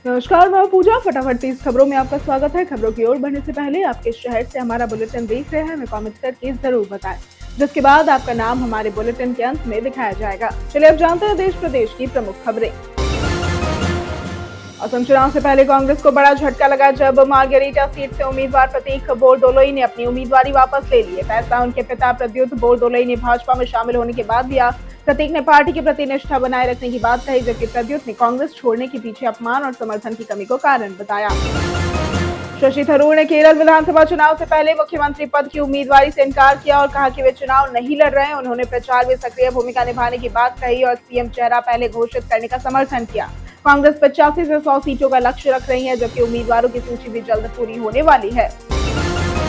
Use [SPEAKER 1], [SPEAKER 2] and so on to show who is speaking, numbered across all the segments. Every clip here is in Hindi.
[SPEAKER 1] नमस्कार, मैं पूजा। फटाफट 30 खबरों में आपका स्वागत है। खबरों की ओर बढ़ने से पहले आपके शहर से हमारा बुलेटिन देख रहे हैं, हमें कमेंट करके जरूर बताएं, जिसके बाद आपका नाम हमारे बुलेटिन के अंत में दिखाया जाएगा। चलिए अब जानते हैं देश प्रदेश की प्रमुख खबरें। असम चुनाव से पहले कांग्रेस को बड़ा झटका लगा जब मार्गेरिटा सीट से उम्मीदवार प्रतीक बोरदोलोई ने अपनी उम्मीदवारी वापस ले ली है। फैसला उनके पिता प्रद्युत बोरदोलोई ने भाजपा में शामिल होने के बाद लिया। प्रतीक ने पार्टी के प्रति निष्ठा बनाए रखने की बात कही, जबकि प्रद्युत ने कांग्रेस छोड़ने के पीछे अपमान और समर्थन की कमी को कारण बताया। शशि थरूर ने केरल विधानसभा चुनाव से पहले मुख्यमंत्री पद की उम्मीदवारी से इनकार किया और कहा कि वे चुनाव नहीं लड़ रहे हैं। उन्होंने प्रचार में सक्रिय भूमिका निभाने की बात कही और सीएम चेहरा पहले घोषित करने का समर्थन किया। कांग्रेस 85 से 100 सीटों का लक्ष्य रख रही है, जबकि उम्मीदवारों की सूची भी जल्द पूरी होने वाली है।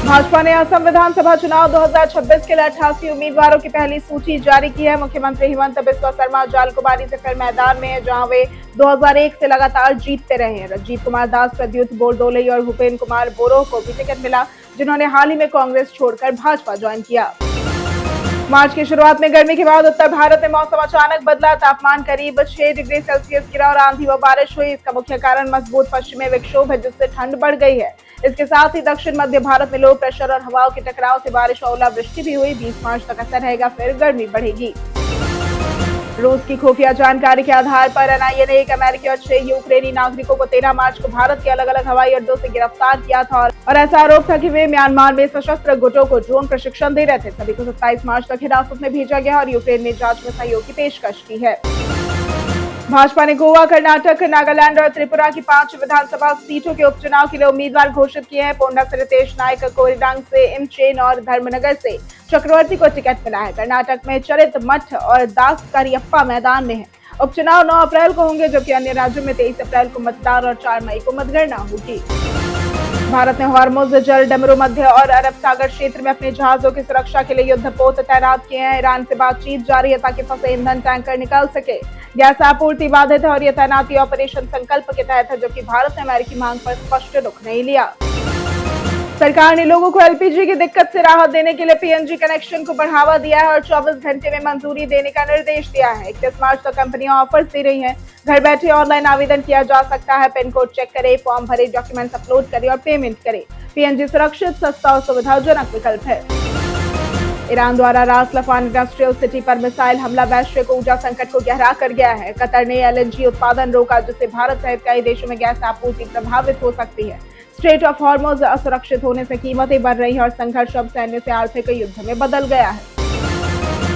[SPEAKER 1] भाजपा ने असम विधानसभा चुनाव 2026 के लिए 88 उम्मीदवारों की पहली सूची जारी की है। मुख्यमंत्री हिमंत बिस्वा शर्मा जालकुबारी से फिर मैदान में है, जहां वे 2001 से लगातार जीतते रहे हैं। रंजीत कुमार दास, प्रद्युत बोरदोलोई और भूपेन कुमार बोरो को भी टिकट मिला, जिन्होंने हाल ही में कांग्रेस छोड़कर भाजपा ज्वाइन किया। मार्च की शुरुआत में गर्मी के बाद उत्तर भारत में मौसम अचानक बदला। तापमान करीब 6 डिग्री सेल्सियस गिरा और आंधी व बारिश हुई। इसका मुख्य कारण मजबूत पश्चिमी विक्षोभ है, जिससे ठंड बढ़ गई है। इसके साथ ही दक्षिण मध्य भारत में लो प्रेशर और हवाओं के टकराव से बारिश और ओलावृष्टि भी हुई। 20 मार्च तक असर रहेगा, फिर गर्मी बढ़ेगी। रूस की खुफिया जानकारी के आधार पर एनआईए ने एक अमेरिकी और 6 यूक्रेनी नागरिकों को 13 मार्च को भारत के अलग अलग हवाई अड्डों से गिरफ्तार किया था और ऐसा आरोप था कि वे म्यांमार में सशस्त्र गुटों को ड्रोन प्रशिक्षण दे रहे थे। सभी को 27 मार्च तक हिरासत में भेजा गया और यूक्रेन ने जांच में सहयोग की पेशकश की है। भाजपा ने गोवा, कर्नाटक, नागालैंड और त्रिपुरा की 5 विधानसभा सीटों के उपचुनाव के लिए उम्मीदवार घोषित किए हैं। पोंडा से रितेश नायक, कोरिडांग से इमचेन और धर्मनगर से चक्रवर्ती को टिकट मिला है। कर्नाटक में चरित मठ और दास करियप्पा मैदान में है। उपचुनाव 9 अप्रैल को होंगे, जबकि अन्य राज्यों में 23 अप्रैल को मतदान और 4 मई को मतगणना होगी। भारत ने हॉर्मुज़ जल डमरू मध्य और अरब सागर क्षेत्र में अपने जहाजों की सुरक्षा के लिए युद्धपोत तैनात किए हैं। ईरान से बातचीत जारी है ताकि फंसे ईंधन टैंकर निकल सके। गैस आपूर्ति बाधित है और यह तैनाती ऑपरेशन संकल्प के तहत है, जबकि भारत ने अमेरिकी मांग पर स्पष्ट रुख नहीं लिया। सरकार ने लोगों को एलपीजी की दिक्कत से राहत देने के लिए पीएनजी कनेक्शन को बढ़ावा दिया है और 24 घंटे में मंजूरी देने का निर्देश दिया है। 31 मार्च तक कंपनियां ऑफर्स दे रही हैं। घर बैठे ऑनलाइन आवेदन किया जा सकता है। पिन कोड चेक करें, फॉर्म भरे, डॉक्यूमेंट्स अपलोड करें और पेमेंट करें। पीएनजी सुरक्षित, सस्ता और सुविधाजनक विकल्प है। ईरान द्वारा रास लफान इंडस्ट्रियल सिटी पर मिसाइल हमला वैश्विक ऊर्जा संकट को गहरा कर गया है। कतर ने एलएनजी उत्पादन रोका, जिससे भारत सहित कई देशों में गैस आपूर्ति प्रभावित हो सकती है। स्ट्रेट ऑफ हॉर्मुज़ असुरक्षित होने से कीमतें बढ़ रही हैं और संघर्ष अब सैन्य से आर्थिक युद्ध में बदल गया है।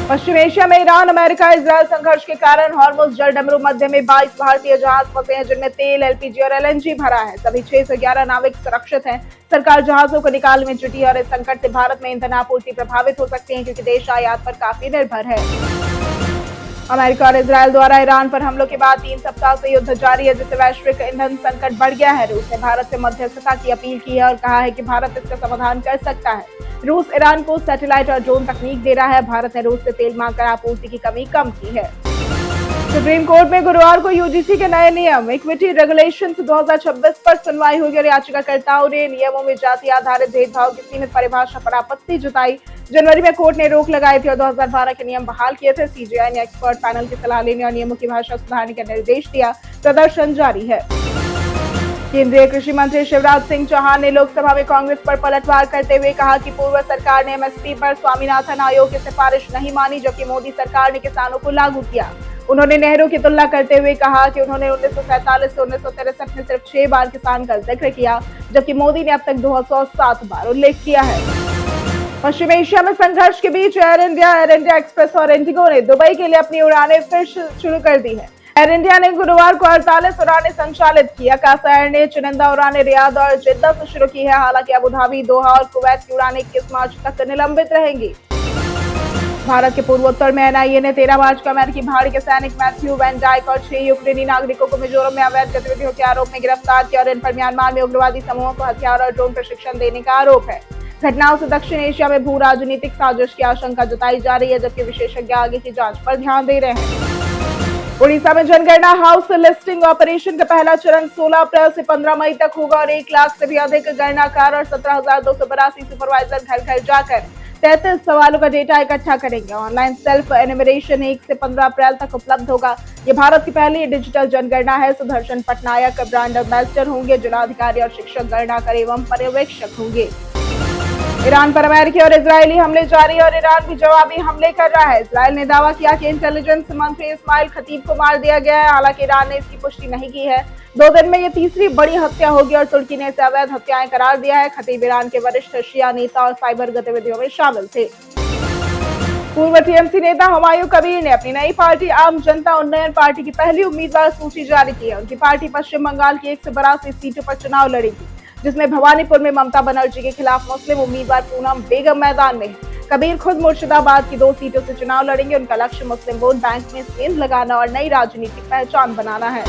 [SPEAKER 1] पश्चिम एशिया में ईरान, अमेरिका, इजरायल संघर्ष के कारण हॉर्मुज़ जल डमरू मध्य में 22 भारतीय जहाज फंसे हैं, जिनमें तेल, एलपीजी और एलएनजी भरा है। सभी 6 से 11 नाविक सुरक्षित हैं। सरकार जहाजों को निकालने में जुटी है और इस संकट से भारत में ईंधन आपूर्ति प्रभावित हो सकती है, क्योंकि देश आयात पर काफी निर्भर है। अमेरिका और इजरायल द्वारा ईरान पर हमलों के बाद 3 सप्ताह से युद्ध जारी है, जिससे वैश्विक ईंधन संकट बढ़ गया है। रूस ने भारत से मध्यस्थता की अपील की है और कहा है कि भारत इसका समाधान कर सकता है। रूस ईरान को सैटेलाइट और ड्रोन तकनीक दे रहा है। भारत ने रूस से तेल मांगकर आपूर्ति की कमी कम की है। सुप्रीम कोर्ट में गुरुवार को यूजीसी के नए नियम इक्विटी रेगुलेशंस 2026 पर सुनवाई होगी और याचिकाकर्ताओं ने नियमों में जाति आधारित भेदभाव की सीमित परिभाषा पर आपत्ति जताई। जनवरी में कोर्ट ने रोक लगाई थी और 2012 के नियम बहाल किए थे। सीजीआई ने एक्सपर्ट पैनल की सलाह लेने और नियमों की भाषा सुधारने का निर्देश दिया। प्रदर्शन जारी है। केंद्रीय कृषि मंत्री शिवराज सिंह चौहान ने लोकसभा में कांग्रेस पर पलटवार करते हुए कहा कि पूर्व सरकार ने एमएसपी पर स्वामीनाथन आयोग की सिफारिश नहीं मानी, जबकि मोदी सरकार ने किसानों को लागू किया। उन्होंने नेहरू की तुलना करते हुए कहा कि उन्होंने 1947 से 1963 में सिर्फ 6 बार किसान का जिक्र किया, जबकि मोदी ने अब तक 207 बार उल्लेख किया है। पश्चिम एशिया में संघर्ष के बीच एयर इंडिया एक्सप्रेस और इंडिगो ने दुबई के लिए अपनी उड़ानें फिर शुरू कर दी है। एयर इंडिया ने गुरुवार को 48 उड़ानें संचालित की। कासा एयर ने चुनिंदा उड़ानें रियाद और जिद्दा से शुरू की है। हालांकि अबू धाबी, दोहा और कुवैत की उड़ानें 21 मार्च तक निलंबित रहेंगी। भारत के पूर्वोत्तर में एनआईए ने 13 मार्च को अमेरिकी भाड़ी के सैनिक मैथ्यू वैन डाइक और 6 यूक्रेनी नागरिकों को मिजोरम में अवैध गतिविधियों के आरोप में गिरफ्तार किया और इन पर म्यांमार में उग्रवादी समूहों को हथियार और ड्रोन प्रशिक्षण देने का आरोप है। घटनाओं से दक्षिण एशिया में भू राजनीतिक साजिश की आशंका जताई जा रही है, जबकि विशेषज्ञ आगे की जांच पर ध्यान दे रहे हैं। उड़ीसा में जनगणना हाउस लिस्टिंग ऑपरेशन का पहला चरण 16 अप्रैल से 15 मई तक होगा और 1 लाख से भी अधिक गणनाकार और 17,282 सुपरवाइजर घर घर जाकर 33 सवालों का डेटा इकट्ठा करेंगे। ऑनलाइन सेल्फ एनिमरेशन 1 से 15 अप्रैल तक उपलब्ध होगा। ये भारत की पहली डिजिटल जनगणना है। सुदर्शन पटनायक ब्रांड एम्बेसडर होंगे। जिलाधिकारी और शिक्षक गणना एवं पर्यवेक्षक होंगे। ईरान पर अमेरिकी और इजरायली हमले जारी और ईरान भी जवाबी हमले कर रहा है। इजरायल ने दावा किया कि इंटेलिजेंस मंत्री इस्माइल खतीब को मार दिया गया है। हालांकि ईरान ने इसकी पुष्टि नहीं की है। 2 दिन में ये तीसरी बड़ी हत्या होगी और तुर्की ने इसे अवैध हत्याएं करार दिया है। खतीब ईरान के वरिष्ठ शिया नेता और साइबर गतिविधियों में शामिल थे। पूर्व टीएमसी नेता हुमायूं कबीर ने अपनी नई पार्टी आम जनता उन्नयन पार्टी की पहली उम्मीदवार सूची जारी की है। उनकी पार्टी पश्चिम बंगाल की 182 सीटों पर चुनाव लड़ेगी, जिसमें भवानीपुर में ममता बनर्जी के खिलाफ मुस्लिम उम्मीदवार पूनम बेगम मैदान में है। कबीर खुद मुर्शिदाबाद की 2 सीटों से चुनाव लड़ेंगे। उनका लक्ष्य मुस्लिम वोट बैंक में सेंध लगाना और नई राजनीतिक पहचान बनाना है।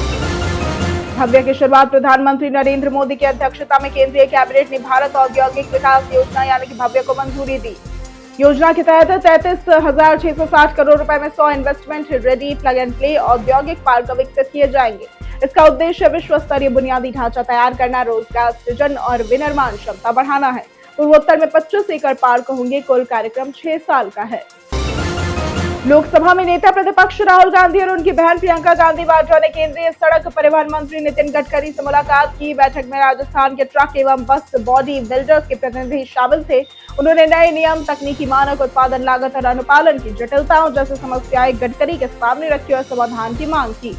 [SPEAKER 1] भव्य की शुरुआत प्रधानमंत्री नरेंद्र मोदी की अध्यक्षता में केंद्रीय कैबिनेट ने भारत औद्योगिक विकास योजना यानी कि भव्य को मंजूरी दी। योजना के तहत 33,660 करोड़ रुपए में 100 investment ready plug and play औद्योगिक पार्क विकसित किए जाएंगे। इसका उद्देश्य विश्व स्तरीय बुनियादी ढांचा तैयार करना, रोजगार सृजन और विनिर्माण क्षमता बढ़ाना है। पूर्वोत्तर में 25 एकड़ पार्क होंगे। कुल कार्यक्रम 6 साल का है। लोकसभा में नेता प्रतिपक्ष राहुल गांधी और उनकी बहन प्रियंका गांधी वाड्रा ने केंद्रीय सड़क परिवहन मंत्री नितिन गडकरी से मुलाकात की। बैठक में राजस्थान के ट्रक एवं बस बॉडी बिल्डर्स के प्रतिनिधि शामिल थे। उन्होंने नए नियम, तकनीकी मानक, उत्पादन लागत और अनुपालन की जटिलताओं जैसी समस्याएं गडकरी के सामने रखी और समाधान की मांग की।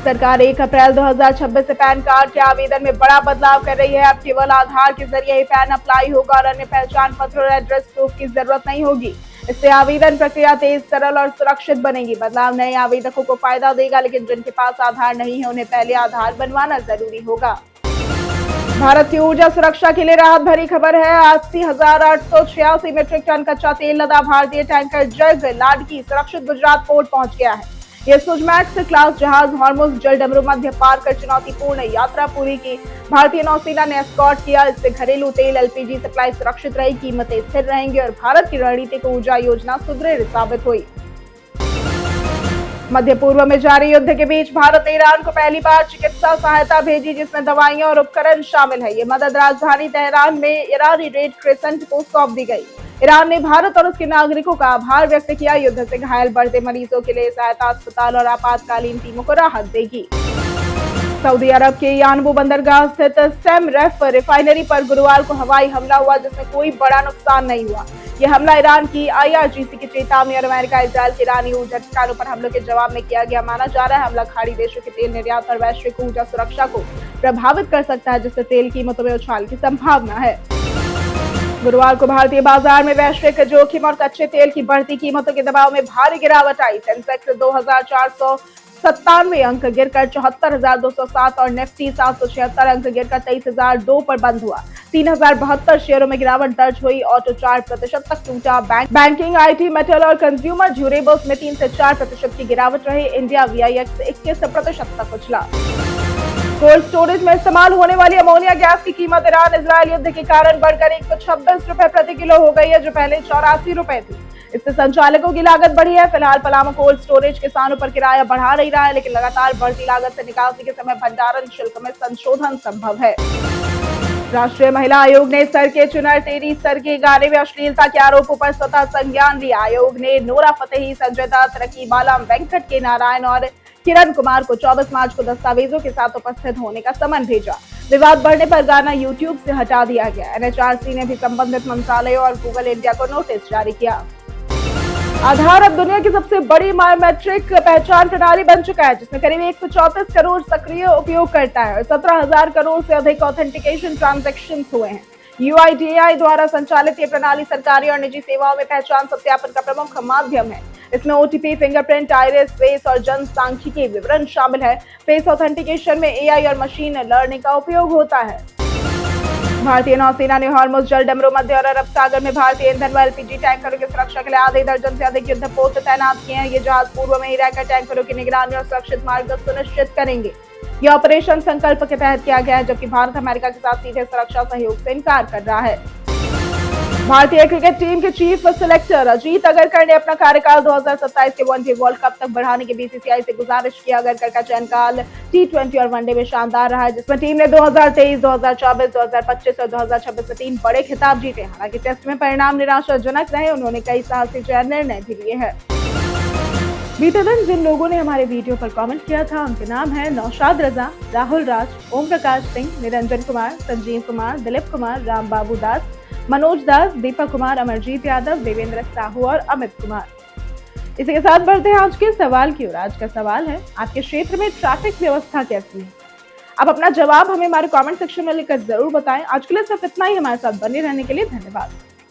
[SPEAKER 1] सरकार 1 अप्रैल 2026 से पैन कार्ड के आवेदन में बड़ा बदलाव कर रही है। अब केवल आधार के जरिए ही पैन अप्लाई होगा और अन्य पहचान पत्र और एड्रेस प्रूफ की जरूरत नहीं होगी। इससे आवेदन प्रक्रिया तेज, सरल और सुरक्षित बनेगी। बदलाव नए आवेदकों को फायदा देगा, लेकिन जिनके पास आधार नहीं है उन्हें पहले आधार बनवाना जरूरी होगा। भारत की ऊर्जा सुरक्षा के लिए राहत भरी खबर है। 80,886 मीट्रिक टन कच्चा तेल लदा भारतीय टैंकर जग लाडकी सुरक्षित गुजरात पोर्ट पहुंच गया है। ये सुजमैक्स क्लास जहाज हॉर्मुज जल डमरू मध्य पार कर चुनौतीपूर्ण यात्रा पूरी की। भारतीय नौसेना ने एस्कॉर्ट किया। इससे घरेलू तेल, एलपीजी सप्लाई सुरक्षित रही, कीमतें स्थिर रहेंगी और भारत की रणनीतिक ऊर्जा योजना सुदृढ़ साबित हुई। मध्य पूर्व में जारी युद्ध के बीच भारत ने ईरान को पहली बार चिकित्सा सहायता भेजी, जिसमें दवाइयां और उपकरण शामिल है। ये मदद राजधानी तेहरान में ईरानी रेड क्रिसेंट को सौंप दी गई। ईरान ने भारत और उसके नागरिकों का आभार व्यक्त किया। युद्ध से घायल बढ़ते मरीजों के लिए सहायता अस्पताल और आपातकालीन टीमों को राहत देगी। सऊदी अरब के यानबू बंदरगाह स्थित सेम रेफ रिफाइनरी पर गुरुवार को हवाई हमला हुआ, जिसमें कोई बड़ा नुकसान नहीं हुआ। यह हमला ईरान की IRGC की चेतावनी और अमेरिका, इजरायल के ईरानी ऊर्जा ठिकानों पर हमलों के जवाब में किया गया माना जा रहा है। हमला खाड़ी देशों के तेल निर्यात और वैश्विक ऊर्जा सुरक्षा को प्रभावित कर सकता है, जिससे तेल कीमतों में उछाल की संभावना है। गुरुवार को भारतीय बाजार में वैश्विक जोखिम और कच्चे तेल की बढ़ती कीमतों के दबाव में भारी गिरावट आई। सेंसेक्स 2,497 अंक गिरकर 74,207 और निफ्टी 776 अंक गिरकर 23,002 पर बंद हुआ। 3,072 शेयरों में गिरावट दर्ज हुई। ऑटो 4% तक टूटा। बैंकिंग, IT, मेटल और कंज्यूमर ड्यूरेबल्स में 3 से 4% की गिरावट रही। इंडिया VIX 21% तक उछला। कोल्ड स्टोरेज में इस्तेमाल होने वाली अमोनिया गैस की कीमत ईरान इजरायल युद्ध के कारण बढ़कर 126 रुपए प्रति किलो हो गई है, जो पहले 84 रुपए थी। इससे संचालकों की लागत बढ़ी है। फिलहाल पलामू कोल्ड स्टोरेज किसानों पर किराया बढ़ा नहीं रहा है, लेकिन लगातार बढ़ती लागत से निकासी के समय भंडारण शुल्क में संशोधन संभव है। राष्ट्रीय महिला आयोग ने सर के चुनर तेरी सर के गाने में अश्लीलता के आरोपों पर स्वतः संज्ञान लिया। आयोग ने नोरा फतेही, संजय दत्त, रकीब आलम, वेंकट के नारायण और किरण कुमार को 24 मार्च को दस्तावेजों के साथ उपस्थित होने का समन भेजा। विवाद बढ़ने पर गाना YouTube से हटा दिया गया। NHRC ने भी संबंधित मंत्रालयों और गूगल इंडिया को नोटिस जारी किया। आधार अब दुनिया की सबसे बड़ी बायोमेट्रिक पहचान प्रणाली बन चुका है, जिसमें करीब 134 करोड़ सक्रिय उपयोगकर्ता है और 17,000 करोड़ से अधिक ऑथेंटिकेशन ट्रांजैक्शन हुए हैं। UIDAI द्वारा संचालित ये प्रणाली सरकारी और निजी सेवाओं में पहचान सत्यापन का प्रमुख माध्यम है। इसमें OTP, फिंगरप्रिंट, आइरिस, फेस और जनसांख्यिकी विवरण शामिल है। फेस ऑथेंटिकेशन में AI और मशीन लर्निंग का उपयोग होता है। भारतीय नौसेना ने हॉर्मुज जल डमरू मध्य और अरब सागर में भारतीय ईंधन व LPG टैंकरों की सुरक्षा के लिए आधे दर्जन से अधिक युद्धपोत तैनात किए हैं। ये जहाज पूर्व में ही रहकर टैंकरों की निगरानी और सुरक्षित मार्ग सुनिश्चित करेंगे। यह ऑपरेशन संकल्प के तहत किया गया है, जबकि भारत अमेरिका के साथ सीधे सुरक्षा सहयोग से इनकार कर रहा है। भारतीय क्रिकेट टीम के चीफ सिलेक्टर अजीत अगरकर ने अपना कार्यकाल 2027 के वनडे वर्ल्ड कप तक बढ़ाने की बीसीसीआई से गुजारिश की। अगरकर का चयन काल टी20 और वनडे में शानदार रहा है, जिसमें टीम ने 2023, 2024, 2025 और 2026 में 3 बड़े खिताब जीते। हालांकि टेस्ट में परिणाम निराशाजनक रहे, उन्होंने कई साहसी चयन निर्णय भी लिए हैं। बीते दिन जिन लोगों ने हमारे वीडियो पर कमेंट किया था उनके नाम है नौशाद रजा, राहुल राज, ओम प्रकाश सिंह, निरंजन कुमार, संजीव कुमार, दिलीप कुमार, राम बाबू दास, मनोज दास, दीपक कुमार, अमरजीत यादव, देवेंद्र साहू और अमित कुमार। इसी के साथ बढ़ते हैं आज के सवाल की ओर। आज का सवाल है, आपके क्षेत्र में ट्रैफिक व्यवस्था कैसी है? आप अपना जवाब हमें हमारे कमेंट सेक्शन में लिखकर जरूर बताएं। आज के लिए सिर्फ इतना ही। हमारे साथ बने रहने के लिए धन्यवाद।